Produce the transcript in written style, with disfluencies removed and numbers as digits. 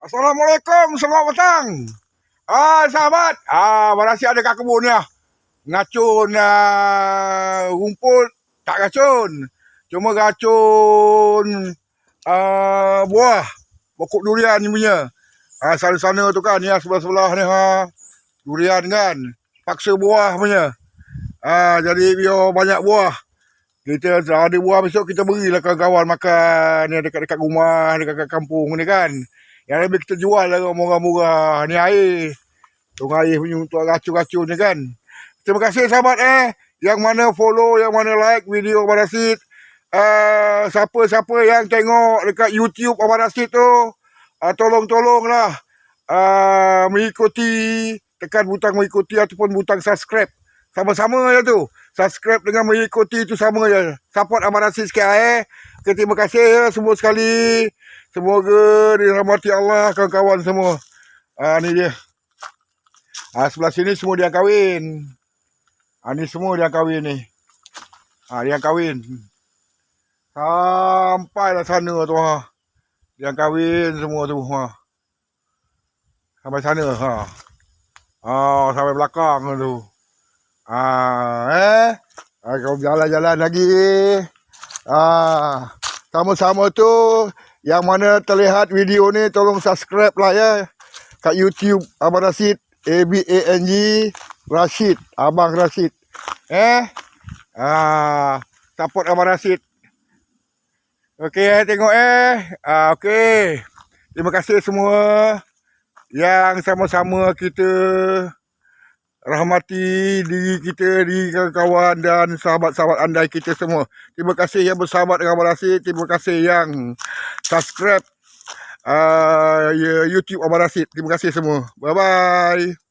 Assalamualaikum, selamat petang. Sahabat. Barasi ada kat kebun ni lah. Ngacun rumput, tak racun. Cuma racun buah. Pokok durian ni punya. Sana-sana tu kan, ni sebelah-sebelah ni durian kan. Paksa buah punya. Jadi biar banyak buah. Kita ada buah besok kita berilah kawan-kawan makan ni dekat-dekat rumah, dekat kampung ni kan. Yang lebih kita jual lah murah-murah. Ni air. Tong air punya untuk racun-racun ni kan. Terima kasih sahabat yang mana follow, yang mana like video Abang Rashid. Siapa-siapa yang tengok dekat YouTube Abang Rashid tu, tolong-tolonglah mengikuti, tekan butang mengikuti ataupun butang subscribe. Sama-sama je tu. Subscribe dengan mengikuti tu sama je. Support Abang Rashid sikit Okay, terima kasih ya semua sekali. Semoga dirahmati Allah kawan-kawan semua. Ni dia. Sebelah sini semua dia kahwin. Ni semua dia kahwin ni. Dia kahwin. Sampailah sana tu Dia kahwin semua tu Sampai sana sampai belakang tu. Kau jalan-jalan lagi. Sama-sama tu. Yang mana terlihat video ni, tolong subscribe lah ya. Kat YouTube Abang Rashid. ABANG Rashid. Abang Rashid. Support Abang Rashid. Okey, tengok okey. Terima kasih semua. Yang sama-sama kita rahmati diri kita, diri kawan-kawan dan sahabat-sahabat andai kita semua. Terima kasih yang bersahabat dengan Abang Rashid. Terima kasih yang subscribe YouTube Abang Rashid. Terima kasih semua. Bye-bye.